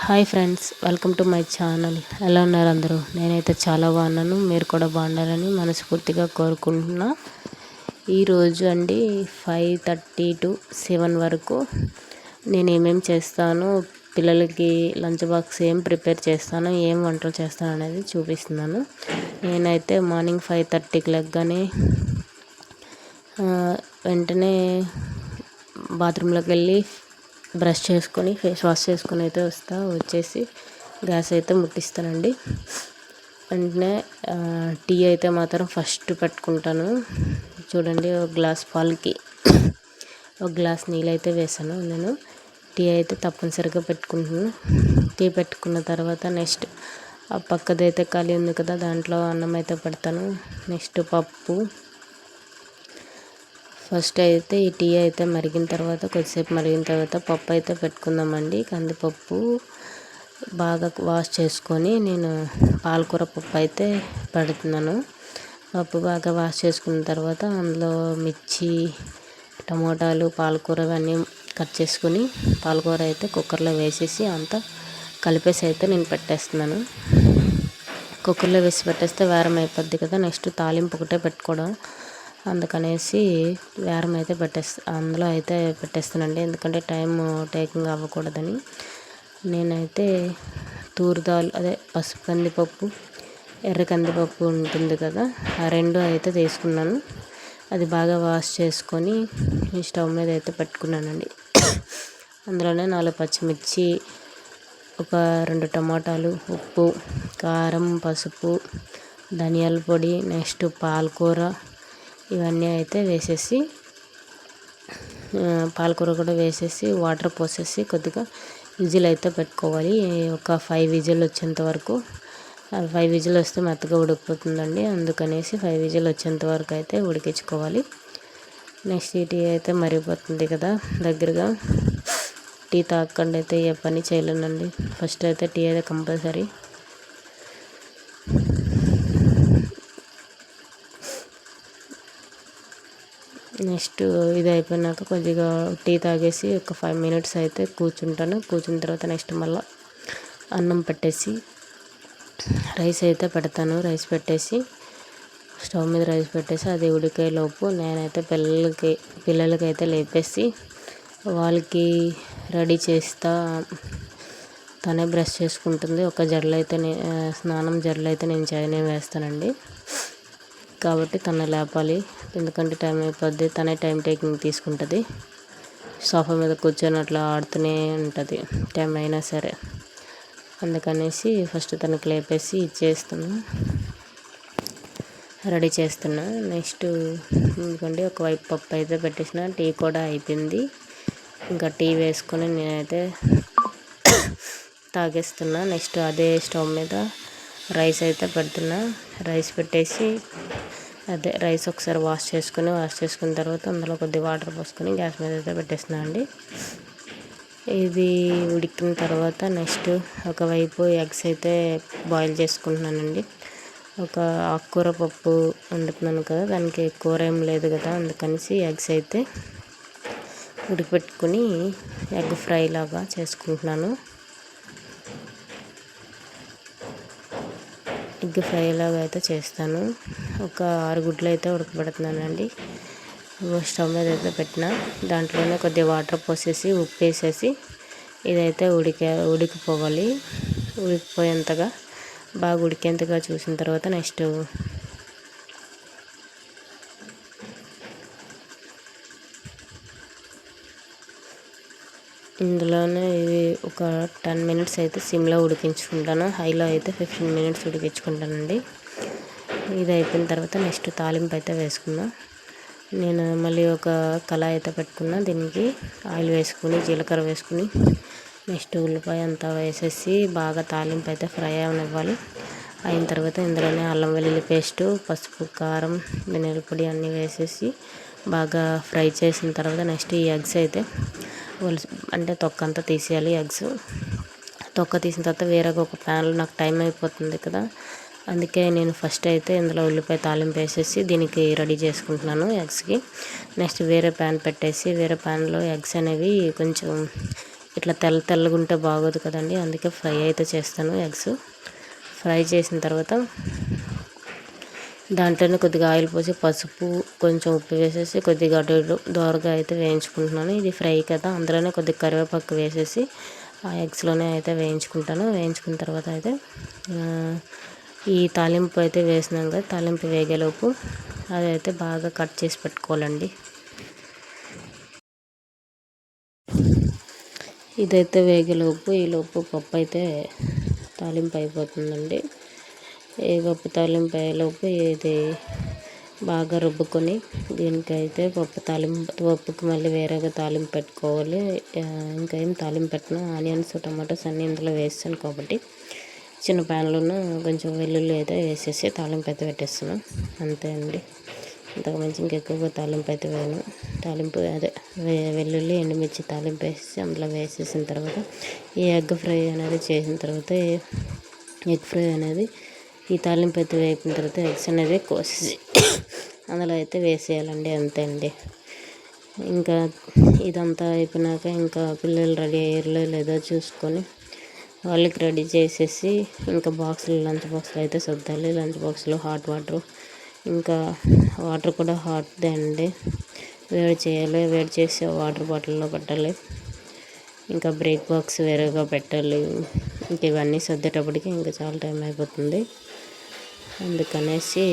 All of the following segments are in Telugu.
Hi friends, welcome to my channel. ఎలా ఉన్నారు అందరూ? నేనైతే చాలా బాగున్నాను. మీరు కూడా బాగున్నారని మనస్ఫూర్తిగా కోరుకుంటున్నా. ఈరోజు అండి 5:30 to 7 వరకు నేను ఏమేమి చేస్తాను, పిల్లలకి లంచ్ బాక్స్ ఏం ప్రిపేర్ చేస్తాను, ఏం వంటలు చేస్తాను అనేది చూపిస్తున్నాను. నేనైతే మార్నింగ్ 5:30కి లెగ్గానే వెంటనే బాత్రూంలోకి వెళ్ళి బ్రష్ చేసుకొని ఫేస్ వాష్ చేసుకొని అయితే వచ్చేసి గ్యాస్ అయితే ముట్టిస్తానండి. వెంటనే టీ అయితే మాత్రం ఫస్ట్ పెట్టుకుంటాను. చూడండి, ఒక గ్లాస్ పాలకి ఒక గ్లాస్ నీళ్ళు అయితే వేసాను. నేను టీ అయితే తప్పనిసరిగా పెట్టుకుంటున్నాను. టీ పెట్టుకున్న తర్వాత నెక్స్ట్ ఆ పక్కదైతే ఖాళీ ఉంది కదా, దాంట్లో అన్నం అయితే పెడతాను. నెక్స్ట్ పప్పు. ఫస్ట్ అయితే ఈ టీ అయితే మరిగిన తర్వాత కొద్దిసేపు మరిగిన తర్వాత పప్పు అయితే పెట్టుకుందామండి. కందిపప్పు బాగా వాష్ చేసుకొని నేను పాలకూర పప్పు అయితే పెడుతున్నాను. పప్పు బాగా వాష్ చేసుకున్న తర్వాత అందులో మిర్చి, టమోటాలు, పాలకూర అవన్నీ కట్ చేసుకుని పాలకూర అయితే కుక్కర్లో వేసేసి అంతా కలిపేసి అయితే నేను పెట్టేస్తున్నాను. కుక్కర్లో వేసి పెట్టేస్తే వేరం అయిపోద్ది కదా. నెక్స్ట్ తాలింపు ఒకటే పెట్టుకోవడం, అందుకనేసి వేరం అయితే అందులో అయితే పెట్టేస్తానండి. ఎందుకంటే టైం టేకింగ్ అవ్వకూడదని. నేనైతే తూర్దాల్ అదే పసుపు కందిపప్పు, ఎర్ర కందిపప్పు ఉంటుంది కదా, ఆ రెండు అయితే తీసుకున్నాను. అది బాగా వాష్ చేసుకొని స్టవ్ మీద అయితే పెట్టుకున్నానండి. అందులోనే 4 పచ్చిమిర్చి, ఒక 2 టమాటాలు, ఉప్పు, కారం, పసుపు, ధనియాల పొడి, నెక్స్ట్ పాలకూర ఇవన్నీ అయితే వేసేసి పాలకూర కూడా వేసేసి వాటర్ పోసేసి కొద్దిగా విజిల్ అయితే పెట్టుకోవాలి. ఒక 5 విజిల్ వచ్చేంత వరకు. 5 విజిల్ వస్తే మెత్తగా ఉడికిపోతుందండి. అందుకనేసి 5 విజిల్ వచ్చేంత వరకు అయితే ఉడికించుకోవాలి. నెక్స్ట్ ఈ టీ అయితే మరిగిపోతుంది కదా దగ్గరగా. టీ తాగకుండా అయితే ఏ పని చేయలేనండి. ఫస్ట్ అయితే టీ అయితే కంపల్సరీ. నెక్స్ట్ ఇది అయిపోయినాక కొద్దిగా టీ తాగేసి ఒక 5 minutes అయితే కూర్చుంటాను. కూర్చున్న తర్వాత నెక్స్ట్ మళ్ళీ అన్నం పెట్టేసి రైస్ అయితే పెడతాను. రైస్ పెట్టేసి స్టవ్ మీద రైస్ పెట్టేసి అది ఉడికేలోపు నేనైతే పిల్లలకైతే లేపేసి వాళ్ళకి రెడీ చేస్తా. తనే బ్రష్ చేసుకుంటుంది. ఒక జడలు అయితే స్నానం జడలు అయితే నేను వేస్తానండి. కాబట్టి తను లేపాలి, ఎందుకంటే టైం అయిపోద్ది. తనే టైం టేకింగ్ తీసుకుంటుంది. సోఫా మీద కూర్చొని అట్లా ఆడుతూనే ఉంటుంది టైం అయినా సరే. అందుకనేసి ఫస్ట్ తనకు లేపేసి రెడీ చేస్తున్నా. నెక్స్ట్ ఎందుకంటే ఒకవైపు పప్పు అయితే పెట్టేసిన, టీ కూడా అయిపోయింది. ఇంకా టీ వేసుకొని నేనైతే తాగేస్తున్నా. నెక్స్ట్ అదే స్టవ్ మీద రైస్ అయితే పెడుతున్నా. రైస్ పెట్టేసి రైస్ ఒకసారి వాష్ చేసుకున్న తర్వాత అందులో కొద్దిగా వాటర్ పోసుకొని గ్యాస్ మీద అయితే పెట్టేస్తున్నాను అండి. ఇది ఉడికిన తర్వాత నెక్స్ట్ ఒకవైపు ఎగ్స్ అయితే బాయిల్ చేసుకుంటున్నానండి. ఒక ఆకుకూర పప్పు వండుతున్నాను కదా, దానికి కూర ఏం లేదు కదా, అందుకనేసి ఎగ్స్ అయితే ఉడికిపెట్టుకుని ఎగ్ ఫ్రై లాగా చేసుకుంటున్నాను. ఎగ్ ఫ్రై లాగా అయితే చేస్తాను. ఒక 6 గుడ్లు అయితే ఉడకబెడుతున్నానండి. స్టవ్ మీద అయితే పెట్టిన దాంట్లోనే కొద్దిగా వాటర్ పోసేసి ఉప్పు వేసేసి ఇదైతే ఉడికిపోవాలి. ఉడికిపోయేంతగా బాగా ఉడికేంతగా చూసిన తర్వాత నెక్స్ట్ ఇందులోనే ఇది ఒక 10 minutes అయితే సిమ్లో ఉడికించుకుంటాను. హైలో అయితే 15 minutes ఉడికించుకుంటానండి. ఇది అయిపోయిన తర్వాత నెక్స్ట్ తాలింపు అయితే వేసుకున్నా. నేను మళ్ళీ ఒక కళాయి అయితే పెట్టుకున్నా. దీనికి ఆయిల్ వేసుకుని జీలకర్ర వేసుకుని నెక్స్ట్ ఉల్లిపాయ అంతా వేసేసి బాగా తాలింపు అయితే ఫ్రై అవనివ్వాలి. అయిన తర్వాత ఇందులోనే అల్లం వెల్లుల్లి పేస్టు, పసుపు, కారం, ధనియాల పొడి అన్నీ వేసేసి బాగా ఫ్రై చేసిన తర్వాత నెక్స్ట్ ఈ ఎగ్స్ అయితే అంటే తొక్క అంతా తీసేయాలి. ఎగ్స్ తొక్క తీసిన తర్వాత వేరేగా ఒక ప్యాన్లో నాకు టైం అయిపోతుంది కదా, అందుకే నేను ఫస్ట్ అయితే ఇందులో ఉల్లిపాయ తాలింపు వేసేసి దీనికి రెడీ చేసుకుంటున్నాను ఎగ్స్కి. నెక్స్ట్ వేరే ప్యాన్ పెట్టేసి వేరే ప్యాన్లో ఎగ్స్ అనేవి కొంచెం ఇట్లా తెల్లగా ఉంటే బాగోదు కదండి, అందుకే ఫ్రై అయితే చేస్తాను. ఎగ్స్ ఫ్రై చేసిన తర్వాత దాంట్లోనే కొద్దిగా ఆయిల్ పోసి పసుపు కొంచెం ఉప్పు వేసేసి కొద్దిగా దోరగా అయితే వేయించుకుంటున్నాను. ఇది ఫ్రై కదా, అందులోనే కొద్దిగా కరివేపాకు వేసేసి ఆ ఎగ్స్లోనే అయితే వేయించుకుంటాను. వేయించుకున్న తర్వాత అయితే ఈ తాలింపు అయితే వేసినాం కదా, తాలింపు వేగేలోపు అదైతే బాగా కట్ చేసి పెట్టుకోవాలండి. ఇదైతే వేగేలోపు ఈలోపు పప్పు అయితే తాలింపు అయిపోతుందండి. ఈ పప్పు తాలింపు అయ్యేలోపు ఇది బాగా రుబ్బుకొని దీనికైతే పప్పుకి మళ్ళీ వేరేగా తాలింపు పెట్టుకోవాలి. ఇంకా ఏం తాలింపు పెట్టను, ఆనియన్స్ టమాటోస్ అన్నీ ఇందులో వేస్తాను కాబట్టి చిన్న ప్యాన్లోనూ కొంచెం వెల్లుల్లి అయితే వేసేసి తాలింపు అయితే పెట్టేస్తున్నాను. అంతే అండి, ఇంతకు మించి ఇంకెక్కువగా తాలింపు అయితే వేయను. తాలింపు వెల్లుల్లి ఎండుమిర్చి తాలింపు వేసేసి అందులో వేసేసిన తర్వాత ఈ ఎగ్ ఫ్రై అనేది చేసిన తర్వాత ఎగ్ ఫ్రై అనేది ఈ తాలింపు అయితే వేపిన తర్వాత ఎగ్స్ అనేది కోసేసి అందులో అయితే వేసేయాలండి. అంతే అండి. ఇంకా ఇదంతా అయిపోయినాక ఇంకా పిల్లలు రెడీ అయ్యారో లేదో చూసుకొని వాళ్ళకి రెడీ చేసేసి ఇంకా లంచ్ బాక్స్లో అయితే సర్దాలి. లంచ్ బాక్స్లో హాట్ వాటర్, ఇంకా వాటర్ కూడా హాట్దే అండి, వేడి చేయాలి. వేడి చేసి వాటర్ బాటిల్లో పెట్టాలి. ఇంకా బ్రేక్ బాక్స్ వేరేగా పెట్టాలి. ఇంక ఇవన్నీ సర్దేటప్పటికి ఇంకా చాలా టైం అయిపోతుంది. అందుకనేసి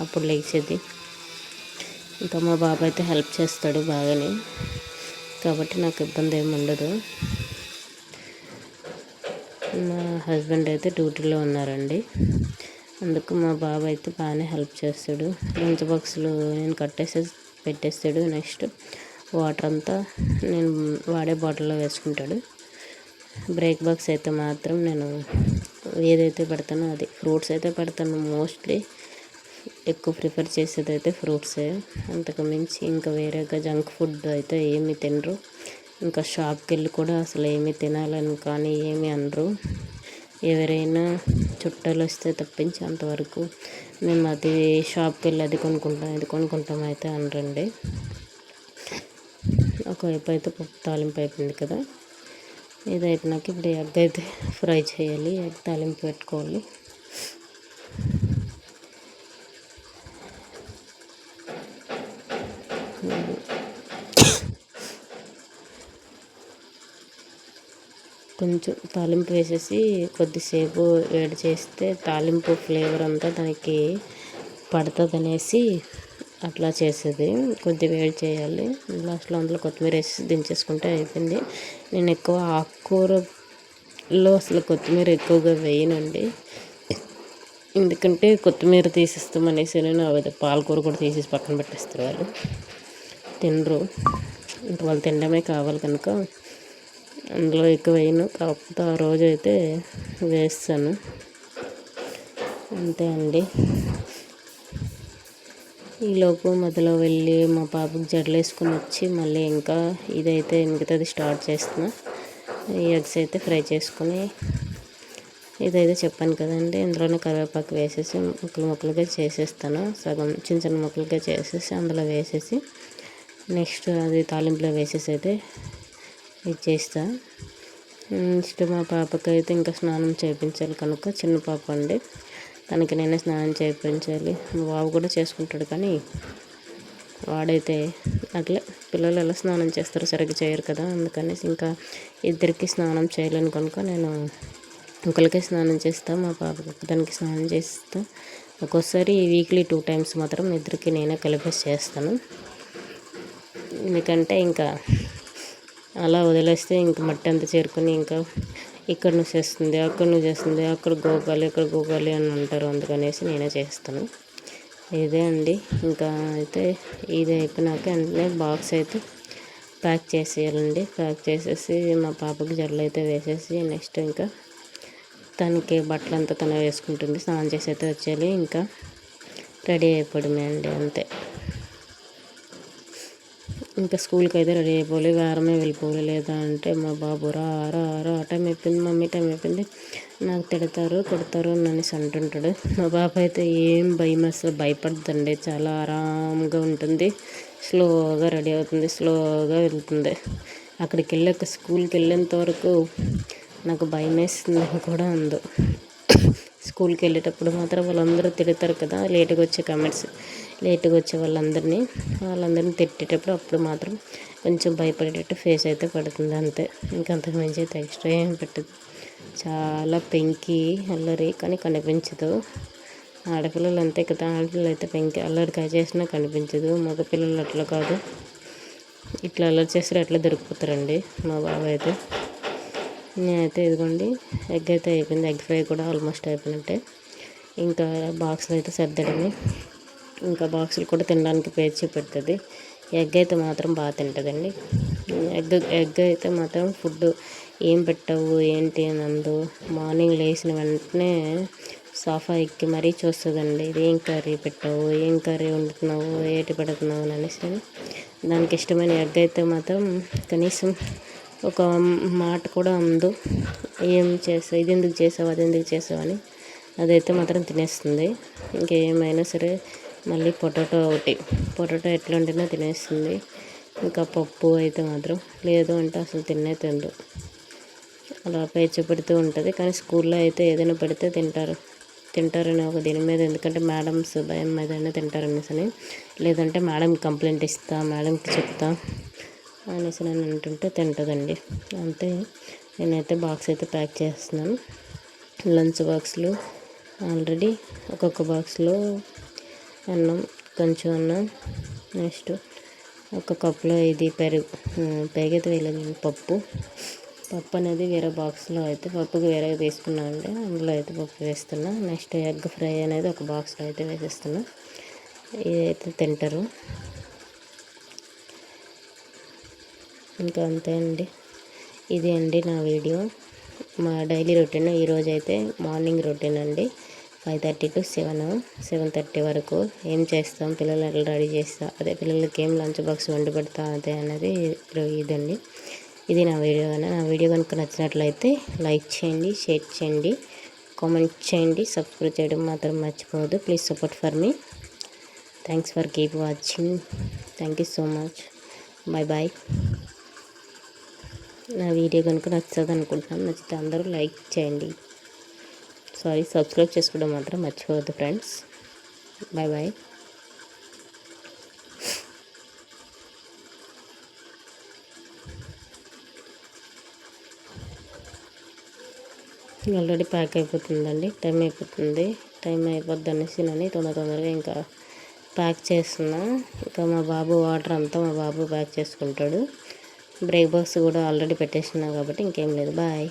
అప్పుడు లేచేది. ఇంకా మా బాబు అయితే హెల్ప్ చేస్తాడు బాగానే, కాబట్టి నాకు ఇబ్బంది ఏమి ఉండదు. మా హస్బెండ్ అయితే డ్యూటీలో ఉన్నారండి, అందుకు మా బాబు అయితే బాగానే హెల్ప్ చేస్తాడు. లంచ్ బాక్స్లో నేను కట్టేసి పెట్టేస్తాడు. నెక్స్ట్ వాటర్ అంతా నేను వాడే బాటిల్లో వేసుకుంటాడు. బ్రేక్ బాక్స్ అయితే మాత్రం నేను ఏదైతే పెడతానో అది ఫ్రూట్స్ అయితే పెడతాను. మోస్ట్లీ ఎక్కువ ప్రిఫర్ చేసేది అయితే ఫ్రూట్సే. అంతకు మించి ఇంకా వేరేగా జంక్ ఫుడ్ అయితే ఏమీ తినరు. ఇంకా షాప్కి వెళ్ళి కూడా అసలు ఏమీ తినాలని కానీ ఏమీ అనరు. ఎవరైనా చుట్టాలు వస్తే తప్పించి అంతవరకు మేము అది షాప్కి వెళ్ళి అది కొనుక్కుంటాం ఇది కొనుక్కుంటాం అయితే అనరండి. ఒకవైపు అయితే పప్పు తాలింపు అయిపోయింది కదా, ఇది అయిపోయినాక ఇప్పుడు ఎగ్ అయితే ఫ్రై చేయాలి. ఎగ్ తాలింపు పెట్టుకోవాలి. కొంచెం తాలింపు వేసేసి కొద్దిసేపు వేడి చేస్తే తాలింపు ఫ్లేవర్ అంతా దానికి పడుతుంది అనేసి అట్లా చేసేది. కొద్దిగా వేడి చేయాలి. లాస్ట్లో అందులో కొత్తిమీర వేసి దించేసుకుంటే అయిపోయింది. నేను ఎక్కువ ఆకుకూరలో అసలు కొత్తిమీర ఎక్కువగా వేయనండి, ఎందుకంటే కొత్తిమీర తీసేస్తామనేసి నేను పాలకూర కూడా తీసేసి పక్కన పెట్టేస్తారు. వాళ్ళు తినరు, ఇంకా వాళ్ళు తినడమే కావాలి కనుక అందులో ఎక్కువ వేయను. కాకపోతే ఆ రోజు అయితే వేస్తాను. అంతే అండి. ఈలోపు మధ్యలో వెళ్ళి మా పాపకు జడలు వేసుకొని వచ్చి మళ్ళీ ఇంకా ఇదైతే మిగతాది స్టార్ట్ చేస్తున్నా. ఈ ఎగ్స్ అయితే ఫ్రై చేసుకొని ఇదైతే చెప్పాను కదండి, ఇందులోనే కరివేపాకు వేసేసి ముక్కలుగా చేసేస్తాను. సగం చిన్న చిన్న ముక్కలుగా చేసేసి అందులో వేసేసి నెక్స్ట్ అది తాలింపులో వేసేసి అయితే ఇది చేస్తా. నెక్స్ట్ మా పాపకైతే ఇంకా స్నానం చేయించాలి కనుక, చిన్న పాప అండి, తనకి నేనే స్నానం చేయించాలి. మా బాబు కూడా చేసుకుంటాడు కానీ వాడైతే అట్లే పిల్లలు ఎలా స్నానం చేస్తారు, సరిగ్గా చేయరు కదా, అందుకనేసి ఇంకా ఇద్దరికి స్నానం చేయలేను కనుక నేను ఒకరికే స్నానం చేస్తాను. మా పాపకి దానికి స్నానం చేస్తాను. ఒక్కోసారి వీక్లీ 2 times మాత్రం ఇద్దరికి నేనే కలిపేసి చేస్తాను. ఎందుకంటే ఇంకా అలా వదిలేస్తే ఇంక మట్టి అంతా చేరుకొని ఇంకా ఇక్కడ నువ్వు చేస్తుంది అక్కడ నువ్వు చేస్తుంది అక్కడ గోగాలి అని అంటారు. అందుకనేసి నేనే చేస్తాను. ఇదే అండి. ఇంకా అయితే ఇది అయిపోయినాక వెంటనే బాక్స్ అయితే ప్యాక్ చేసేయాలండి. ప్యాక్ చేసేసి మా పాపకి జడలు అయితే వేసేసి నెక్స్ట్ ఇంకా తనకి బట్టలంతా తనే వేసుకుంటుంది. స్నానం చేసి అయితే వచ్చేయాలి. ఇంకా రెడీ అయిపోవడమే అండి, అంతే. ఇంకా స్కూల్కి అయితే రెడీ అయిపోవాలి, వారమే వెళ్ళిపోవాలి. లేదా అంటే మా బాబు రా టైం అయిపోయింది మమ్మీ, టైం అయిపోయింది, నాకు తిడతారు కొడతారు అనేసి అంటుంటాడు. మా బాబు అయితే ఏం భయం అసలు భయపడుతుందండి, చాలా ఆరాంగా ఉంటుంది. స్లోగా రెడీ అవుతుంది, స్లోగా వెళ్తుంది. అక్కడికి వెళ్ళాక స్కూల్కి వెళ్ళేంత వరకు నాకు భయం వేస్తుంది కూడా ఉందో. స్కూల్కి వెళ్ళేటప్పుడు మాత్రం వాళ్ళందరూ తిడతారు కదా, లేటుగా వచ్చే వాళ్ళందరినీ తిట్టేటప్పుడు అప్పుడు మాత్రం కొంచెం భయపడేటట్టు ఫేస్ అయితే పడుతుంది అంతే. ఇంకంతకు మించి అయితే ఎక్స్ట్రా ఏం పెట్టదు. చాలా పెంకి అల్లరి కానీ కనిపించదు. ఆడపిల్లలు అంతే కదా, ఆడపిల్లలు అయితే పెంకి అల్లరి చేసినా కనిపించదు. మగపిల్లలు అట్లా కాదు, ఇట్లా అల్లరి చేస్తారు ఎట్లా దొరికిపోతారండి మా బాబాయ్ అయితే. నేనైతే ఇదిగోండి ఎగ్ అయితే అయిపోయింది, ఎగ్ ఫ్రై కూడా ఆల్మోస్ట్ అయిపోయినట్టే. ఇంకా బాక్సులు అయితే సర్దడమే. ఇంకా బాక్సులు కూడా తినడానికి పేర్చి పెడుతుంది. ఎగ్ అయితే మాత్రం బాగా తింటుందండి. ఎగ్ అయితే మాత్రం ఫుడ్ ఏం పెట్టావు ఏంటి అని అందు. మార్నింగ్ లేచిన వెంటనే సోఫా ఎక్కి మరీ చూస్తుందండి, ఏం కర్రీ పెట్టావు, ఏం కర్రీ వండుతున్నావు, ఏటి పెడుతున్నావు అని అనేసి. దానికి ఇష్టమైన ఎగ్ అయితే మాత్రం కనీసం ఒక మాట కూడా అందు. ఏం చేస్తావు, ఇది ఎందుకు చేసావు, అది ఎందుకు చేసావు అని. అదైతే మాత్రం తినేస్తుంది. ఇంకేమైనా సరే మళ్ళీ పొటాటో ఎట్లా వండినా తినేస్తుంది. ఇంకా పప్పు అయితే మాత్రం లేదు అంటే అసలు తిందు. అలా పేర్చి పెడుతూ ఉంటుంది. కానీ స్కూల్లో అయితే ఏదైనా పెడితే తింటారని ఒక దీని మీద, ఎందుకంటే మేడమ్స్ భయం మీదనే తింటారనేసి. లేదంటే మేడంకి కంప్లైంట్ ఇస్తా, మేడంకి చెప్తా అనేసి నేను అంటుంటే తింటుందండి అంతే. నేనైతే బాక్స్ అయితే ప్యాక్ చేస్తున్నాను. లంచ్ బాక్స్లో ఆల్రెడీ ఒక్కొక్క బాక్స్లో అన్నం, కొంచెం అన్నం, నెక్స్ట్ ఒక కప్లో ఇది పెరుగైతే వేయలేదు, పప్పు అనేది వేరే బాక్స్లో అయితే పప్పుకి వేరేగా తీసుకున్నామండి. అందులో అయితే పప్పు వేస్తున్నా. నెక్స్ట్ ఎగ్ ఫ్రై అనేది ఒక బాక్స్లో అయితే వేసేస్తున్నా. ఇదైతే తింటారు. ఇంకా అంతే అండి. ఇది అండి నా వీడియో, మా డైలీ రొటీన్. ఈరోజు అయితే మార్నింగ్ రొటీన్ అండి. 5:30 to 7:30 వరకు ఏం చేస్తాం, పిల్లలు ఎట్లా రెడీ చేస్తా, అదే పిల్లలకి ఏం లంచ్ బాక్స్ వండి పెడతా అదే అనేది ఇదండి. ఇది నా వీడియో కనుక నచ్చినట్లయితే లైక్ చేయండి, షేర్ చేయండి, కామెంట్ చేయండి, సబ్స్క్రైబ్ చేయడం మాత్రం మర్చిపోవద్దు. Please support for me. Thanks for keep watching. Thank you so much. Bye. నా వీడియో కనుక నచ్చుతుంది అనుకుంటున్నాను. నచ్చితే అందరూ లైక్ చేయండి. సబ్స్క్రైబ్ చేసుకోవడం మాత్రం మర్చిపోవద్దు ఫ్రెండ్స్. బాయ్. ఆల్రెడీ ప్యాక్ అయిపోతుందండి, టైం అయిపోద్ది అనేసి నేను తొందరగా ఇంకా ప్యాక్ చేస్తున్నా. ఇంకా మా బాబు వాటర్ అంతా మా బాబు ప్యాక్ చేసుకుంటాడు. బ్రేక్ఫాస్ట్ కూడా ఆల్రెడీ పెట్టేస్తున్నా కాబట్టి ఇంకేం లేదు. బాయ్.